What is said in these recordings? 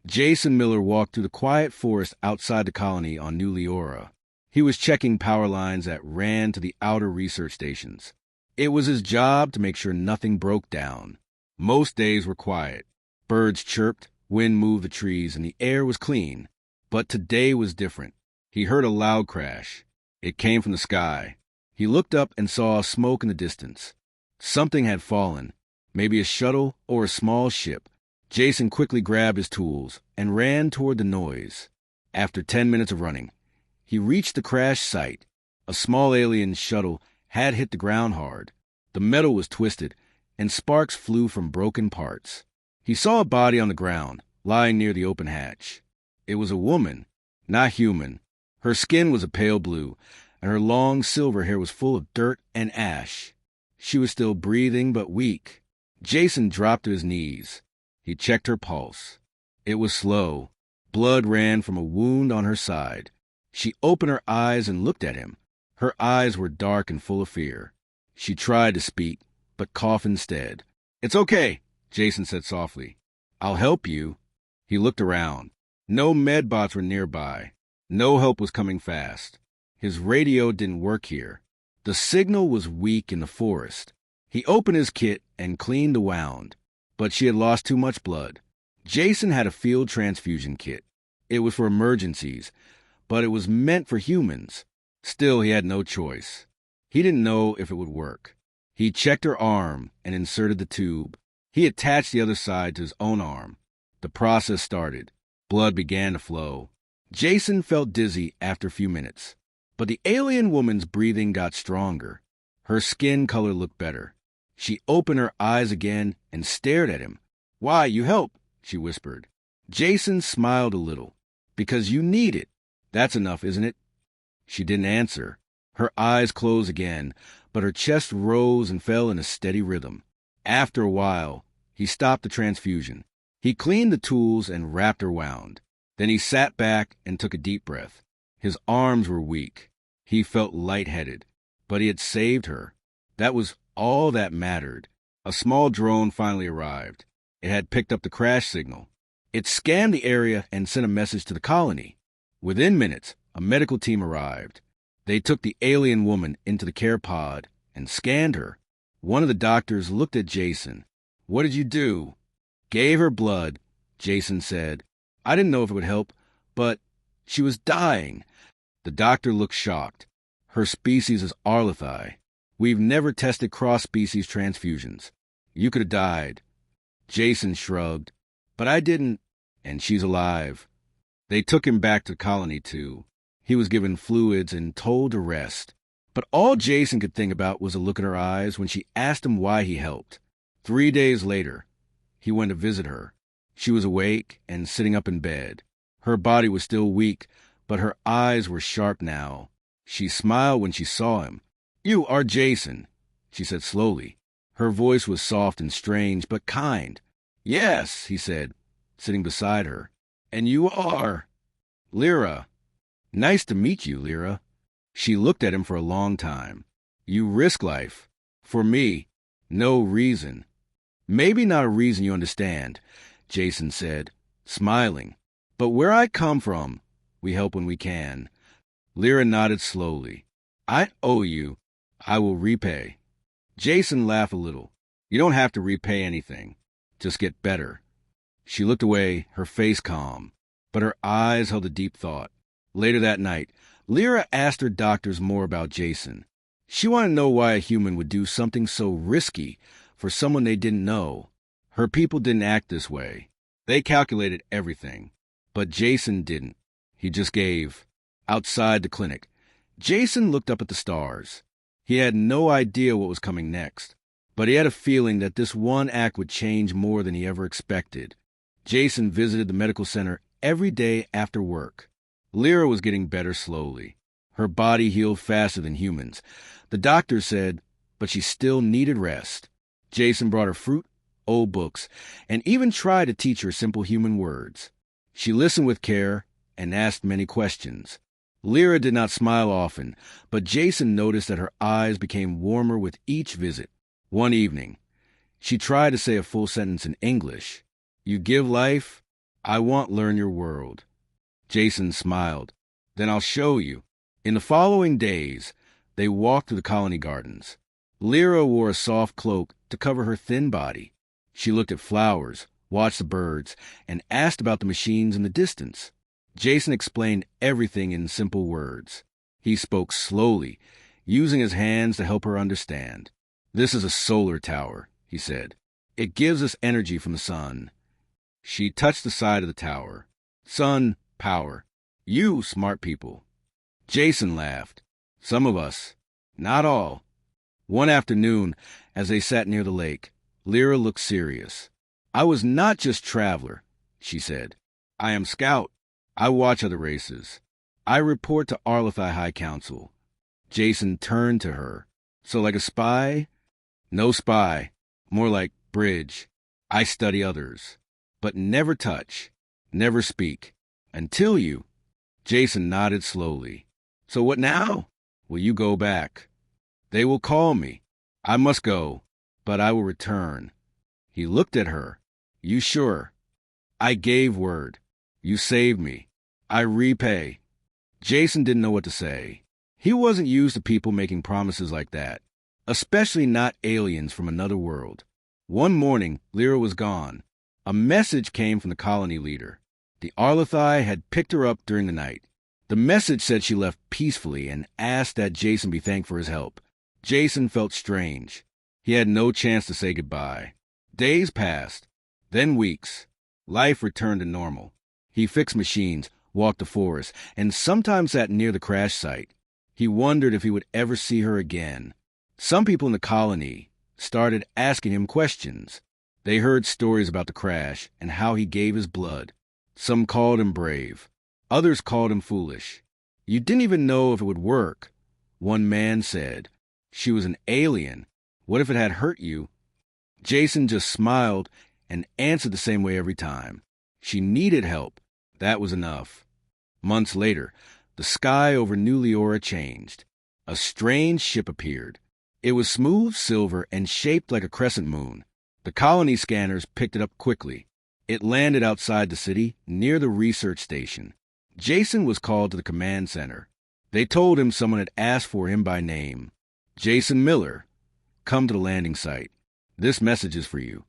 Jason Miller walked through the quiet forest outside the colony on New Leora. He was checking power lines that ran to the outer research stations. It was his job to make sure nothing broke down. Most days were quiet. Birds chirped, wind moved the trees, and the air was clean. But today was different. He heard a loud crash. It came from the sky. He looked up and saw smoke in the distance. Something had fallen, maybe a shuttle or a small ship. Jason quickly grabbed his tools and ran toward the noise. After 10 minutes of running, he reached the crash site. A small alien shuttle had hit the ground hard. The metal was twisted, and sparks flew from broken parts. He saw a body on the ground, lying near the open hatch. It was a woman, not human. Her skin was a pale blue, and her long silver hair was full of dirt and ash. She was still breathing, but weak. Jason dropped to his knees. He checked her pulse. It was slow. Blood ran from a wound on her side. She opened her eyes and looked at him. Her eyes were dark and full of fear. She tried to speak, but coughed instead. "It's okay," Jason said softly. "I'll help you." He looked around. No medbots were nearby. No help was coming fast. His radio didn't work here. The signal was weak in the forest. He opened his kit and cleaned the wound, but she had lost too much blood. Jason had a field transfusion kit. It was for emergencies, but it was meant for humans. Still, he had no choice. He didn't know if it would work. He checked her arm and inserted the tube. He attached the other side to his own arm. The process started. Blood began to flow. Jason felt dizzy after a few minutes, but the alien woman's breathing got stronger. Her skin color looked better. She opened her eyes again and stared at him. "Why, you help," she whispered. Jason smiled a little. "Because you need it. That's enough, isn't it?" She didn't answer. Her eyes closed again, but her chest rose and fell in a steady rhythm. After a while, he stopped the transfusion. He cleaned the tools and wrapped her wound. Then he sat back and took a deep breath. His arms were weak. He felt lightheaded, but he had saved her. That was all that mattered. A small drone finally arrived. It had picked up the crash signal. It scanned the area and sent a message to the colony. Within minutes, a medical team arrived. They took the alien woman into the care pod and scanned her. One of the doctors looked at Jason. "What did you do?" "Gave her blood," Jason said. "I didn't know if it would help, but she was dying." The doctor looked shocked. "Her species is Arlithai. We've never tested cross-species transfusions. You could have died." Jason shrugged. "But I didn't, and she's alive." They took him back to the colony, too. He was given fluids and told to rest. But all Jason could think about was a look in her eyes when she asked him why he helped. 3 days later, he went to visit her. She was awake and sitting up in bed. Her body was still weak, but her eyes were sharp now. She smiled when she saw him. "You are Jason," she said slowly. Her voice was soft and strange, but kind. "Yes," he said, sitting beside her. "And you are—" "Lyra." "Nice to meet you, Lyra." She looked at him for a long time. "You risk life. For me, no reason." "Maybe not a reason you understand," Jason said, smiling. "But where I come from, we help when we can." Lyra nodded slowly. "I owe you. I will repay." Jason laughed a little. "You don't have to repay anything. Just get better." She looked away, her face calm, but her eyes held a deep thought. Later that night, Lyra asked her doctors more about Jason. She wanted to know why a human would do something so risky for someone they didn't know. Her people didn't act this way. They calculated everything. But Jason didn't. He just gave. Outside the clinic, Jason looked up at the stars. He had no idea what was coming next, but he had a feeling that this one act would change more than he ever expected. Jason visited the medical center every day after work. Lyra was getting better slowly. Her body healed faster than humans. The doctor said, but she still needed rest. Jason brought her fruit, old books, and even tried to teach her simple human words. She listened with care and asked many questions. Lyra did not smile often, but Jason noticed that her eyes became warmer with each visit. One evening, she tried to say a full sentence in English. "You give life, I want learn your world. Jason smiled. Then I'll show you. In the following days, they walked through the colony gardens. Lyra wore a soft cloak to cover her thin body. She looked at flowers, watched the birds, and asked about the machines in the distance. Jason explained everything in simple words. He spoke slowly, using his hands to help her understand. This is a solar tower, he said. It gives us energy from the sun. She touched the side of the tower. Sun, power. You, smart people. Jason laughed. Some of us. Not all. One afternoon, as they sat near the lake, Lyra looked serious. I was not just traveler, she said. I am scout. I watch other races. I report to Arlathai High Council. Jason turned to her. So like a spy? No spy. More like bridge. I study others. But never touch. Never speak. Until you. Jason nodded slowly. So what now? Will you go back? They will call me. I must go, but I will return. He looked at her. You sure? I gave word. You saved me. I repay. Jason didn't know what to say. He wasn't used to people making promises like that, especially not aliens from another world. One morning, Lyra was gone. A message came from the colony leader. The Arlathai had picked her up during the night. The message said she left peacefully and asked that Jason be thanked for his help. Jason felt strange. He had no chance to say goodbye. Days passed, then weeks. Life returned to normal. He fixed machines, walked the forest, and sometimes sat near the crash site. He wondered if he would ever see her again. Some people in the colony started asking him questions. They heard stories about the crash and how he gave his blood. Some called him brave. Others called him foolish. You didn't even know if it would work. One man said, she was an alien. What if it had hurt you? Jason just smiled and answered the same way every time. She needed help. That was enough. Months later, the sky over New Leora changed. A strange ship appeared. It was smooth silver and shaped like a crescent moon. The colony scanners picked it up quickly. It landed outside the city, near the research station. Jason was called to the command center. They told him someone had asked for him by name. Jason Miller, come to the landing site. This message is for you.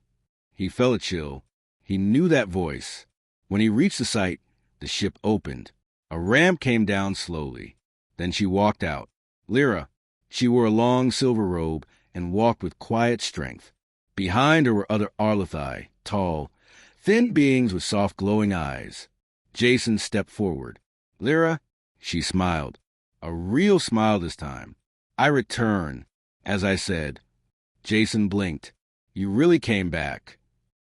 He felt a chill. He knew that voice. When he reached the site, the ship opened. A ramp came down slowly. Then she walked out. Lyra. She wore a long silver robe and walked with quiet strength. Behind her were other Arlathai, tall, thin beings with soft glowing eyes. Jason stepped forward. Lyra, she smiled. A real smile this time. I return, as I said. Jason blinked. You really came back.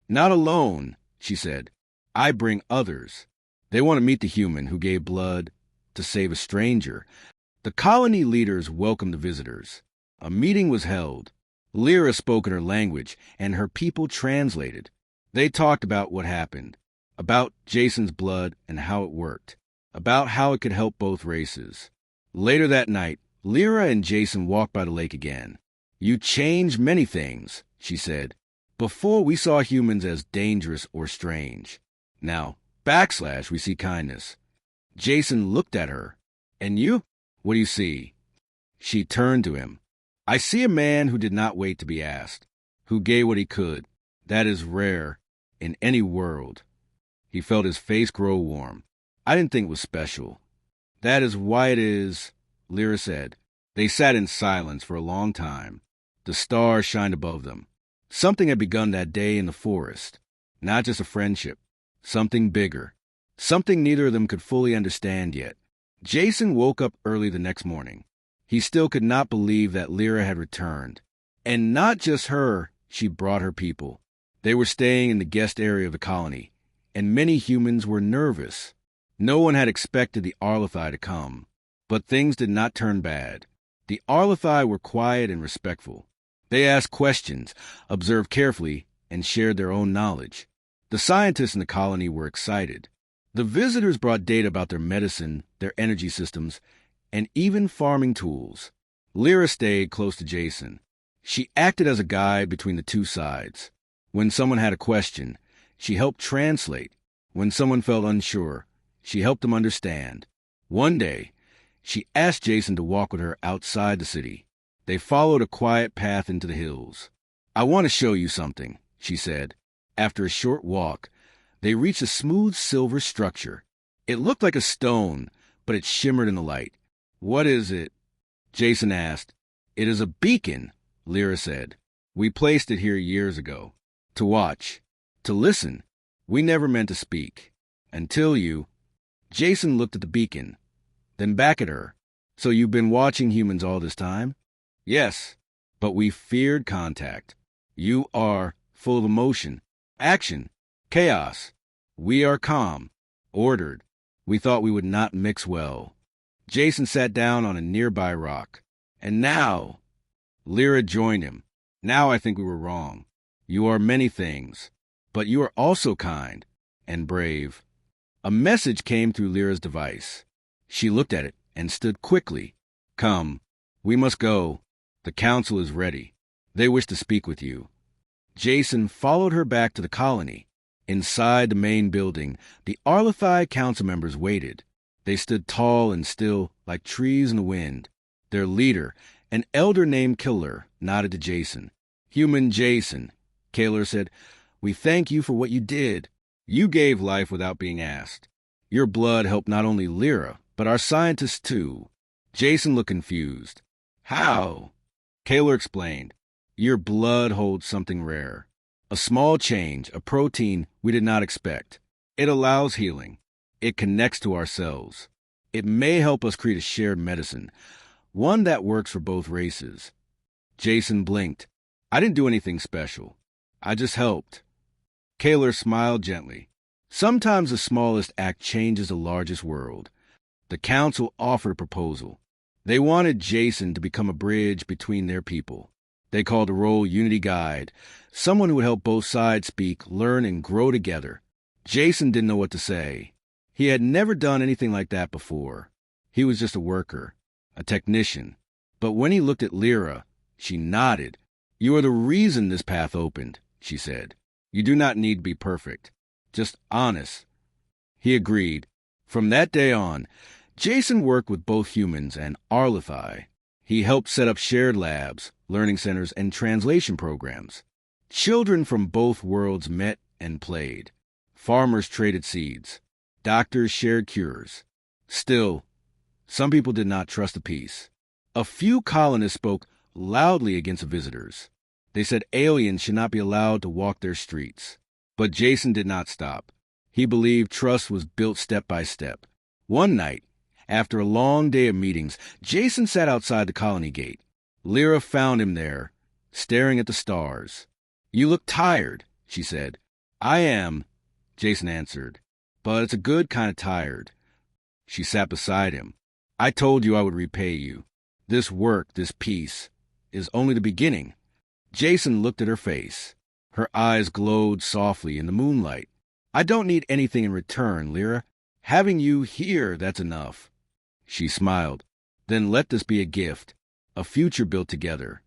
Not alone, she said. I bring others. They want to meet the human who gave blood to save a stranger. The colony leaders welcomed the visitors. A meeting was held. Lyra spoke in her language, and her people translated. They talked about what happened, about Jason's blood and how it worked, about how it could help both races. Later that night, Lyra and Jason walked by the lake again. You changed many things, she said. Before we saw humans as dangerous or strange. Now, we see kindness. Jason looked at her. And you? What do you see? She turned to him. I see a man who did not wait to be asked, who gave what he could. That is rare in any world. He felt his face grow warm. I didn't think it was special. That is why it is, Lyra said. They sat in silence for a long time. The stars shined above them. Something had begun that day in the forest. Not just a friendship. Something bigger. Something neither of them could fully understand yet. Jason woke up early the next morning. He still could not believe that Lyra had returned. And not just her, she brought her people. They were staying in the guest area of the colony, and many humans were nervous. No one had expected the Arlathai to come. But things did not turn bad. The Arlathai were quiet and respectful. They asked questions, observed carefully, and shared their own knowledge. The scientists in the colony were excited. The visitors brought data about their medicine, their energy systems, and even farming tools. Lyra stayed close to Jason. She acted as a guide between the two sides. When someone had a question, she helped translate. When someone felt unsure, she helped them understand. One day, she asked Jason to walk with her outside the city. They followed a quiet path into the hills. "I want to show you something," she said. After a short walk, they reached a smooth silver structure. It looked like a stone, but it shimmered in the light. "What is it?" Jason asked. "It is a beacon," Lyra said. "We placed it here years ago. To watch. To listen. We never meant to speak. Until you—" Jason looked at the beacon, then back at her. "So you've been watching humans all this time?" "Yes, but we feared contact. You are full of emotion, action, chaos. We are calm, ordered. We thought we would not mix well." Jason sat down on a nearby rock. "And now—" Lyra joined him. "Now I think we were wrong. You are many things, but you are also kind and brave." A message came through Lyra's device. She looked at it and stood quickly. "Come, we must go. The council is ready. They wish to speak with you." Jason followed her back to the colony. Inside the main building, the Arlathai council members waited. They stood tall and still, like trees in the wind. Their leader, an elder named Killer, nodded to Jason. "Human Jason," Killer said, "we thank you for what you did. You gave life without being asked. Your blood helped not only Lyra, but our scientists too." Jason looked confused. "How?" Killer explained. "Your blood holds something rare. A small change, a protein we did not expect. It allows healing. It connects to our cells. It may help us create a shared medicine, one that works for both races." Jason blinked. "I didn't do anything special. I just helped." Kaler smiled gently. "Sometimes the smallest act changes the largest world." The council offered a proposal. They wanted Jason to become a bridge between their people. They called the role Unity Guide, someone who would help both sides speak, learn, and grow together. Jason didn't know what to say. He had never done anything like that before. He was just a worker, a technician. But when he looked at Lyra, she nodded. "You are the reason this path opened," she said. "You do not need to be perfect, just honest." He agreed. From that day on, Jason worked with both humans and Arlathai. He helped set up shared labs, learning centers, and translation programs. Children from both worlds met and played. Farmers traded seeds. Doctors shared cures. Still, some people did not trust the peace. A few colonists spoke loudly against visitors. They said aliens should not be allowed to walk their streets. But Jason did not stop. He believed trust was built step by step. One night, after a long day of meetings, Jason sat outside the colony gate. Lyra found him there, staring at the stars. "You look tired," she said. "I am," Jason answered, "but it's a good kind of tired." She sat beside him. "I told you I would repay you. This work, this peace, is only the beginning." Jason looked at her face. Her eyes glowed softly in the moonlight. "I don't need anything in return, Lyra. Having you here, that's enough." She smiled. "Then let this be a gift, a future built together."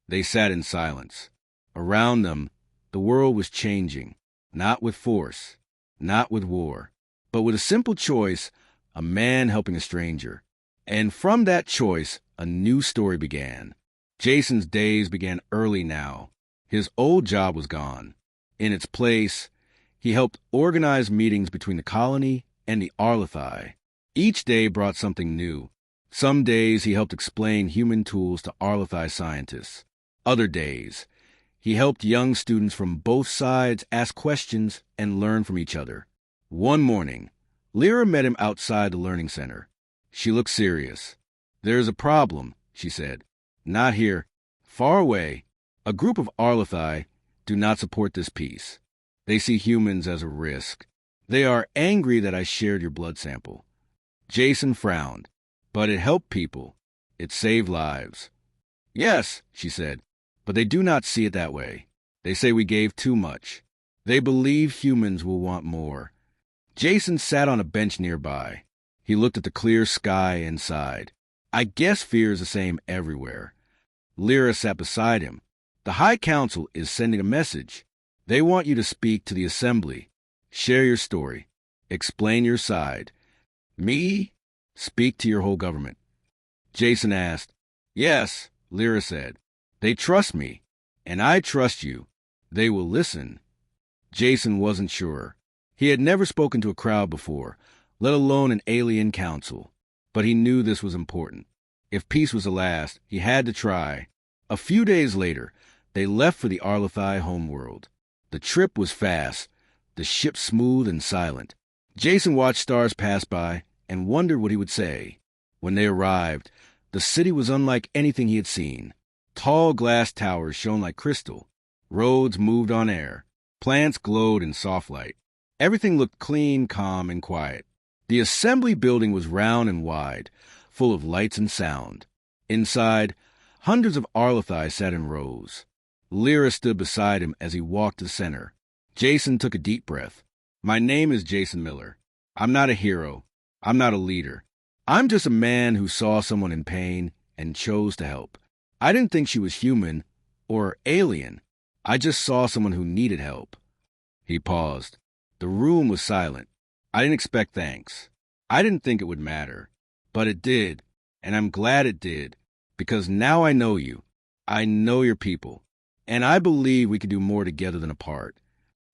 They sat in silence. Around them, the world was changing, not with force, not with war, but with a simple choice, a man helping a stranger. And from that choice, a new story began. Jason's days began early now. His old job was gone. In its place, he helped organize meetings between the colony and the Arlathai. Each day brought something new. Some days he helped explain human tools to Arlathai scientists. Other days, he helped young students from both sides ask questions and learn from each other. One morning, Lyra met him outside the learning center. She looked serious. "There is a problem," she said. "Not here. Far away. A group of Arlathai do not support this peace. They see humans as a risk. They are angry that I shared your blood sample." Jason frowned. "But it helped people. It saved lives." "Yes," she said, "but they do not see it that way. They say we gave too much. They believe humans will want more." Jason sat on a bench nearby. He looked at the clear sky and sighed. "I guess fear is the same everywhere." Lyra sat beside him. "The High Council is sending a message. They want you to speak to the Assembly." Share your story. Explain your side. Me? Speak to your whole government. Jason asked. Yes, Lyra said. They trust me, and I trust you. They will listen. Jason wasn't sure. He had never spoken to a crowd before, let alone an alien council. But he knew this was important. If peace was to last, he had to try. A few days later, they left for the Arlathai homeworld. The trip was fast, the ship smooth and silent. Jason watched stars pass by and wondered what he would say. When they arrived, the city was unlike anything he had seen. Tall glass towers shone like crystal. Roads moved on air. Plants glowed in soft light. Everything looked clean, calm, and quiet. The assembly building was round and wide, full of lights and sound. Inside, hundreds of Arlathai sat in rows. Lyra stood beside him as he walked to the center. Jason took a deep breath. My name is Jason Miller. I'm not a hero. I'm not a leader. I'm just a man who saw someone in pain and chose to help. I didn't think she was human or alien. I just saw someone who needed help. He paused. The room was silent. I didn't expect thanks. I didn't think it would matter. But it did, and I'm glad it did, because now I know you. I know your people, and I believe we can do more together than apart.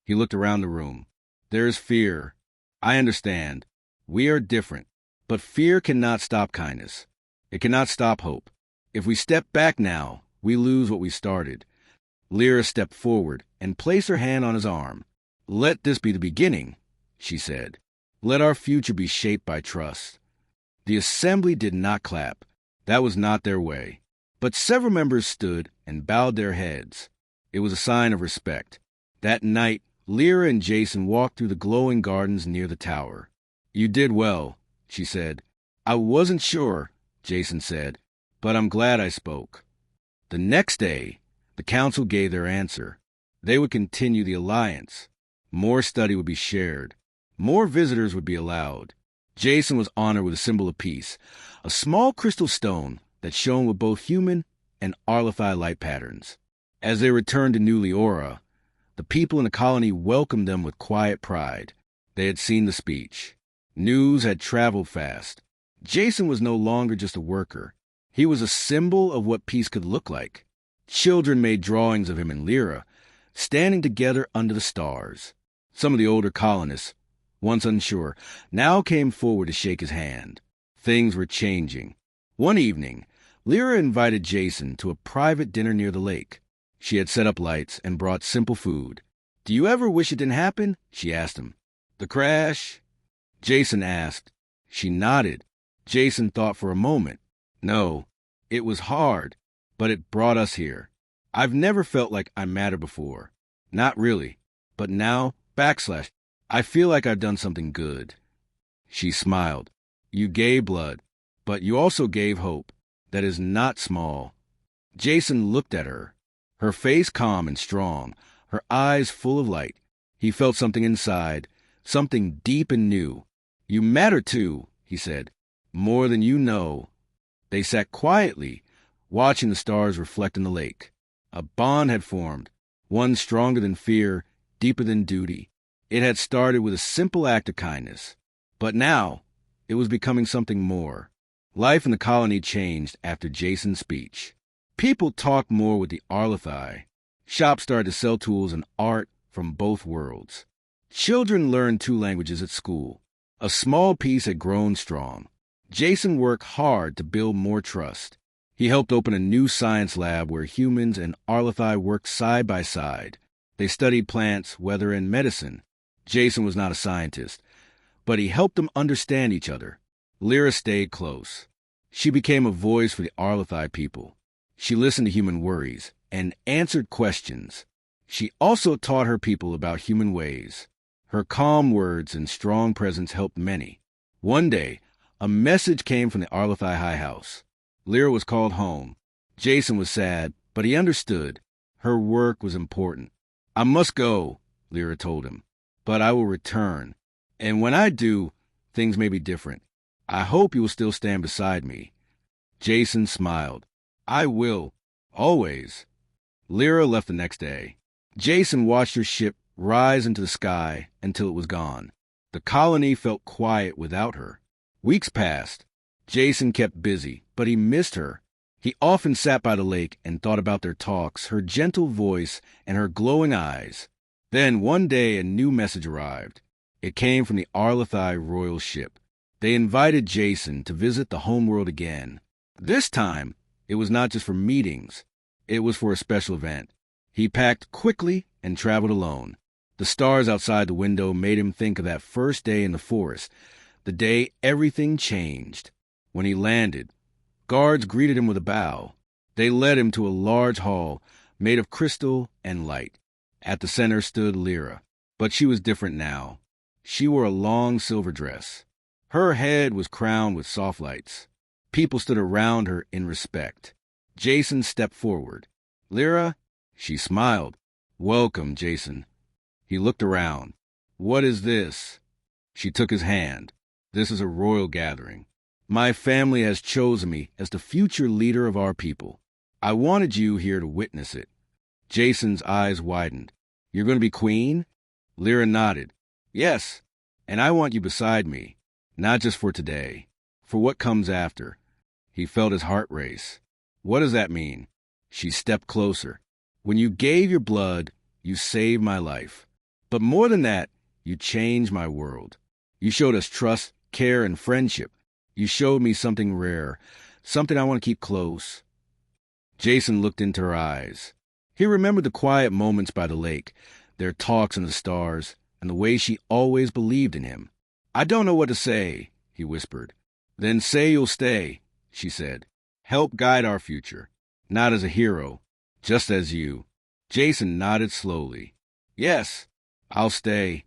He looked around the room. There is fear. I understand. We are different, but fear cannot stop kindness. It cannot stop hope. If we step back now, we lose what we started. Lyra stepped forward and placed her hand on his arm. Let this be the beginning, she said. Let our future be shaped by trust. The assembly did not clap. That was not their way. But several members stood and bowed their heads. It was a sign of respect. That night, Lyra and Jason walked through the glowing gardens near the tower. You did well, she said. I wasn't sure, Jason said, but I'm glad I spoke. The next day, the council gave their answer. They would continue the alliance. More study would be shared. More visitors would be allowed. Jason was honored with a symbol of peace, a small crystal stone that shone with both human and Arlathai light patterns. As they returned to New Leora, the people in the colony welcomed them with quiet pride. They had seen the speech. News had traveled fast. Jason was no longer just a worker. He was a symbol of what peace could look like. Children made drawings of him and Lyra, standing together under the stars. Some of the older colonists, once unsure, now came forward to shake his hand. Things were changing. One evening, Lyra invited Jason to a private dinner near the lake. She had set up lights and brought simple food. Do you ever wish it didn't happen? She asked him. The crash? Jason asked. She nodded. Jason thought for a moment. No, it was hard, but it brought us here. I've never felt like I mattered before. Not really. But now, I feel like I've done something good. She smiled. You gave blood, but you also gave hope. That is not small. Jason looked at her. Her face calm and strong, her eyes full of light. He felt something inside, something deep and new. You matter too, he said. More than you know. They sat quietly, watching the stars reflect in the lake. A bond had formed, one stronger than fear, deeper than duty. It had started with a simple act of kindness. But now, it was becoming something more. Life in the colony changed after Jason's speech. People talked more with the Arlathai. Shops started to sell tools and art from both worlds. Children learned 2 languages at school. A small piece had grown strong. Jason worked hard to build more trust. He helped open a new science lab where humans and Arlathai worked side by side. They studied plants, weather, and medicine. Jason was not a scientist, but he helped them understand each other. Lyra stayed close. She became a voice for the Arlathai people. She listened to human worries and answered questions. She also taught her people about human ways. Her calm words and strong presence helped many. One day, a message came from the Arlathai High House. Lyra was called home. Jason was sad, but he understood. Her work was important. I must go, Lyra told him, but I will return. And when I do, things may be different. I hope you will still stand beside me. Jason smiled. I will, always. Lyra left the next day. Jason watched her ship rise into the sky until it was gone. The colony felt quiet without her. Weeks passed. Jason kept busy, but he missed her. He often sat by the lake and thought about their talks, her gentle voice, and her glowing eyes. Then one day a new message arrived. It came from the Arlathai royal ship. They invited Jason to visit the homeworld again. This time, it was not just for meetings. It was for a special event. He packed quickly and traveled alone. The stars outside the window made him think of that first day in the forest, the day everything changed. When he landed, guards greeted him with a bow. They led him to a large hall made of crystal and light. At the center stood Lyra, but she was different now. She wore a long silver dress. Her head was crowned with soft lights. People stood around her in respect. Jason stepped forward. "Lyra?" She smiled. "Welcome, Jason." He looked around. "What is this?" She took his hand. "This is a royal gathering. My family has chosen me as the future leader of our people. I wanted you here to witness it." Jason's eyes widened. "You're going to be queen?" Lyra nodded. "Yes, and I want you beside me, not just for today, for what comes after." He felt his heart race. "What does that mean?" She stepped closer. "When you gave your blood, you saved my life. But more than that, you changed my world. You showed us trust, care, and friendship. You showed me something rare, something I want to keep close." Jason looked into her eyes. He remembered the quiet moments by the lake, their talks in the stars, and the way she always believed in him. "I don't know what to say," he whispered. "Then say you'll stay," she said. "Help guide our future. Not as a hero, just as you." Jason nodded slowly. "Yes, I'll stay."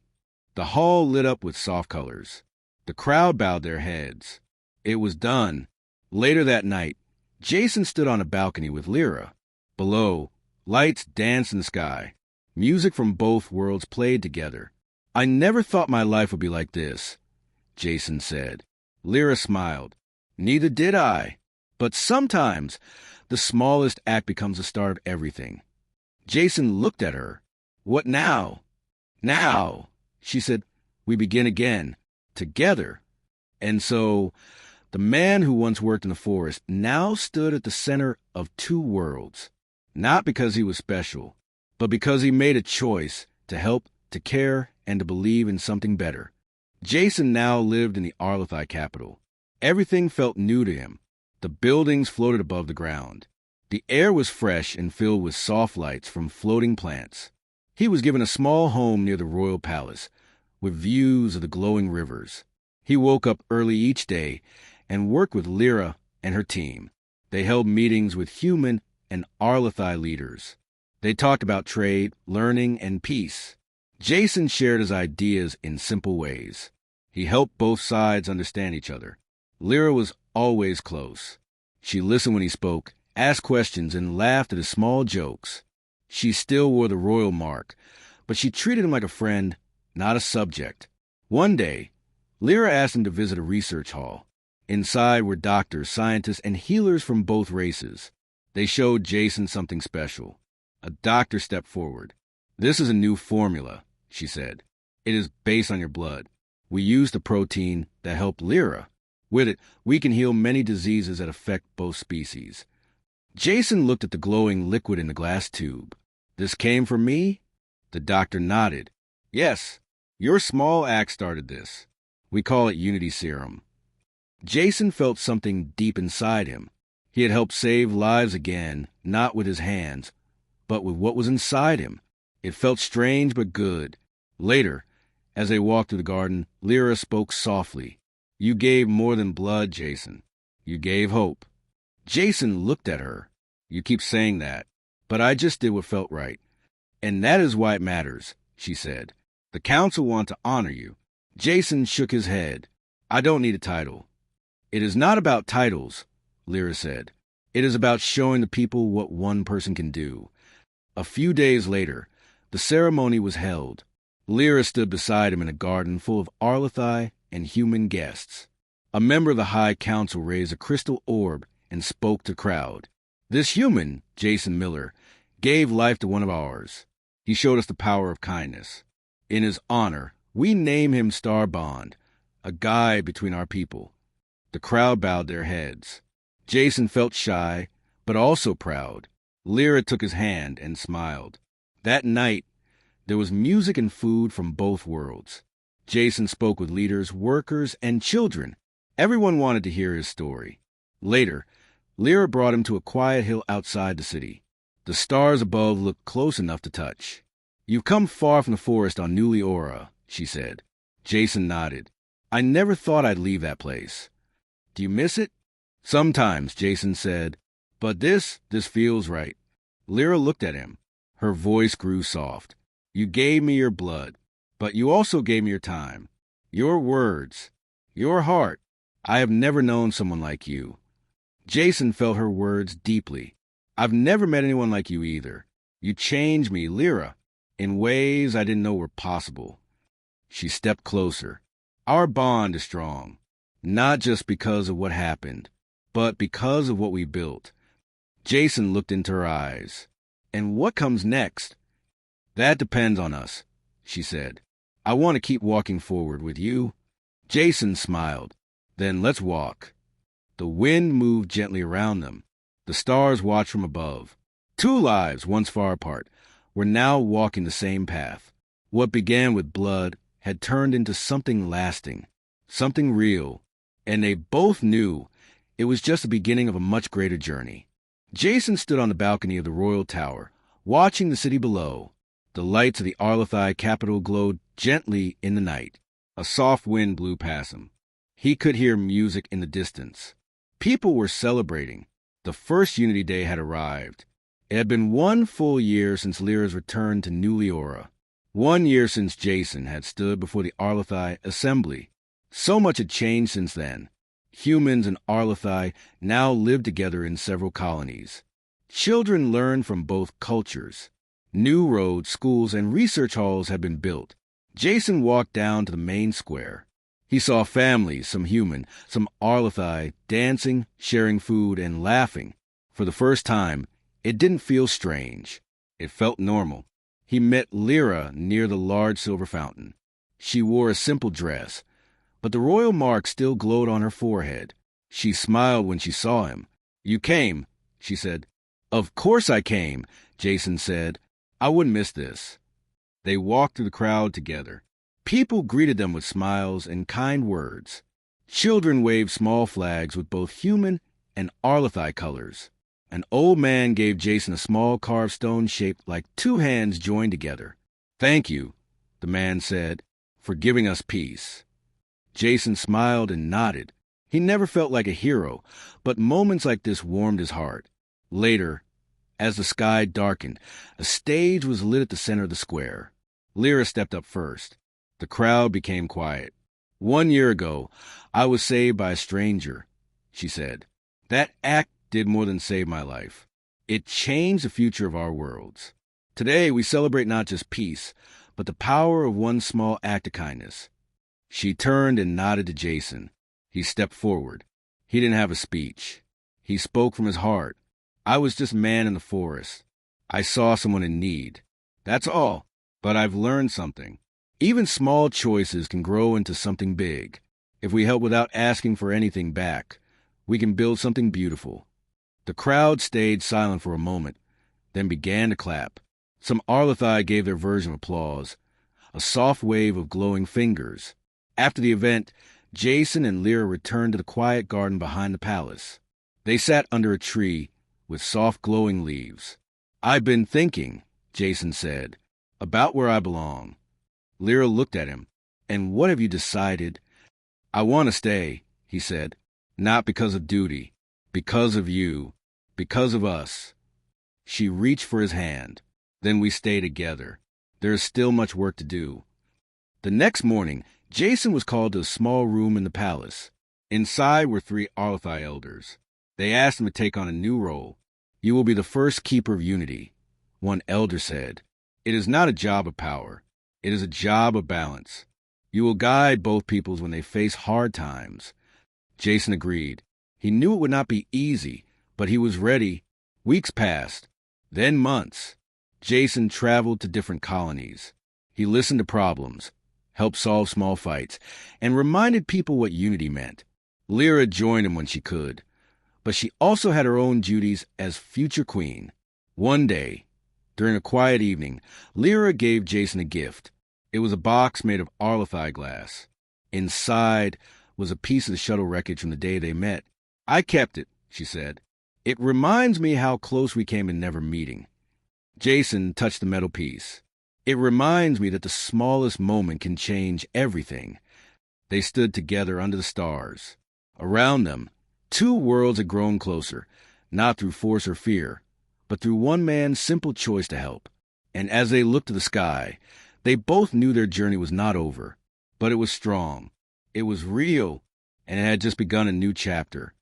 The hall lit up with soft colors. The crowd bowed their heads. It was done. Later that night, Jason stood on a balcony with Lyra. Below, lights danced in the sky. Music from both worlds played together. "I never thought my life would be like this," Jason said. Lyra smiled. "Neither did I. But sometimes the smallest act becomes the start of everything." Jason looked at her. "What now?" "Now," she said, "we begin again, together." And so, the man who once worked in the forest now stood at the center of two worlds. Not because he was special, but because he made a choice to help, to care, and to believe in something better. Jason now lived in the Arlathai capital. Everything felt new to him. The buildings floated above the ground. The air was fresh and filled with soft lights from floating plants. He was given a small home near the royal palace, with views of the glowing rivers. He woke up early each day and worked with Lyra and her team. They held meetings with human and Arlathai leaders. They talked about trade, learning, and peace. Jason shared his ideas in simple ways. He helped both sides understand each other. Lyra was always close. She listened when he spoke, asked questions, and laughed at his small jokes. She still wore the royal mark, but she treated him like a friend, not a subject. One day, Lyra asked him to visit a research hall. Inside were doctors, scientists, and healers from both races. They showed Jason something special. A doctor stepped forward. "This is a new formula," she said. "It is based on your blood. We used the protein that helped Lyra. With it, we can heal many diseases that affect both species." Jason looked at the glowing liquid in the glass tube. "This came from me?" The doctor nodded. "Yes, your small act started this. We call it Unity Serum." Jason felt something deep inside him. He had helped save lives again, not with his hands, but with what was inside him. It felt strange but good. Later, as they walked through the garden, Lyra spoke softly. "You gave more than blood, Jason. You gave hope." Jason looked at her. "You keep saying that, but I just did what felt right. And that is why it matters," she said. "The council want to honor you." Jason shook his head. "I don't need a title." "It is not about titles," Lyra said. "It is about showing the people what one person can do." A few days later, the ceremony was held. Lyra stood beside him in a garden full of Arlathai and human guests. A member of the High Council raised a crystal orb and spoke to the crowd. "This human, Jason Miller, gave life to one of ours. He showed us the power of kindness. In his honor, we name him Starbound, a guide between our people. The crowd bowed their heads. Jason felt shy, but also proud. Lyra took his hand and smiled. That night, there was music and food from both worlds. Jason spoke with leaders, workers, and children. Everyone wanted to hear his story. Later, Lyra brought him to a quiet hill outside the city. The stars above looked close enough to touch. "You've come far from the forest on New Leora," she said. Jason nodded. "I never thought I'd leave that place." "Do you miss it?" "Sometimes," Jason said. "But this feels right." Lyra looked at him. Her voice grew soft. "You gave me your blood, but you also gave me your time, your words, your heart. I have never known someone like you." Jason felt her words deeply. "I've never met anyone like you either. You changed me, Lyra, in ways I didn't know were possible." She stepped closer. "Our bond is strong, not just because of what happened, but because of what we built." Jason looked into her eyes. "And what comes next?" "That depends on us," she said. "I want to keep walking forward with you." Jason smiled. "Then let's walk." The wind moved gently around them. The stars watched from above. Two lives, once far apart, were now walking the same path. What began with blood had turned into something lasting, something real, and they both knew it was just the beginning of a much greater journey. Jason stood on the balcony of the Royal Tower, watching the city below. The lights of the Arlathai capital glowed gently in the night. A soft wind blew past him. He could hear music in the distance. People were celebrating. The first Unity Day had arrived. It had been 1 full year since Lyra's return to New Leora. 1 year since Jason had stood before the Arlathai Assembly. So much had changed since then. Humans and Arlathai now lived together in several colonies. Children learned from both cultures. New roads, schools, and research halls had been built. Jason walked down to the main square. He saw families, some human, some Arlathai, dancing, sharing food, and laughing. For the first time, it didn't feel strange. It felt normal. He met Lyra near the large silver fountain. She wore a simple dress, but the royal mark still glowed on her forehead. She smiled when she saw him. "You came," she said. "Of course I came," Jason said. "I wouldn't miss this." They walked through the crowd together. People greeted them with smiles and kind words. Children waved small flags with both human and Arlathai colors. An old man gave Jason a small carved stone shaped like 2 hands joined together. "Thank you," the man said, "for giving us peace." Jason smiled and nodded. He never felt like a hero, but moments like this warmed his heart. Later, as the sky darkened, a stage was lit at the center of the square. Lyra stepped up first. The crowd became quiet. "1 year ago, I was saved by a stranger," she said. "That act did more than save my life. It changed the future of our worlds. Today, we celebrate not just peace, but the power of one small act of kindness." She turned and nodded to Jason. He stepped forward. He didn't have a speech. He spoke from his heart. "I was just a man in the forest. I saw someone in need. That's all. But I've learned something. Even small choices can grow into something big. If we help without asking for anything back, we can build something beautiful." The crowd stayed silent for a moment, then began to clap. Some Arlathai gave their version of applause, a soft wave of glowing fingers. After the event, Jason and Lyra returned to the quiet garden behind the palace. They sat under a tree with soft glowing leaves. "I've been thinking," Jason said, "about where I belong." Lyra looked at him. "And what have you decided?" "I want to stay," he said. "Not because of duty, because of you, because of us." She reached for his hand. "Then we stay together. There is still much work to do." The next morning, Jason was called to a small room in the palace. Inside were 3 Arlathai elders. They asked him to take on a new role. "You will be the first keeper of unity," one elder said. "It is not a job of power. It is a job of balance. You will guide both peoples when they face hard times." Jason agreed. He knew it would not be easy, but he was ready. Weeks passed, then months. Jason traveled to different colonies. He listened to problems, helped solve small fights, and reminded people what unity meant. Lyra joined him when she could, but she also had her own duties as future queen. One day, during a quiet evening, Lyra gave Jason a gift. It was a box made of arlithide glass. Inside was a piece of the shuttle wreckage from the day they met. "I kept it," she said. "It reminds me how close we came in never meeting." Jason touched the metal piece. "It reminds me that the smallest moment can change everything." They stood together under the stars. Around them, two worlds had grown closer, not through force or fear, but through one man's simple choice to help. And as they looked to the sky, they both knew their journey was not over, but it was strong. It was real, and it had just begun a new chapter.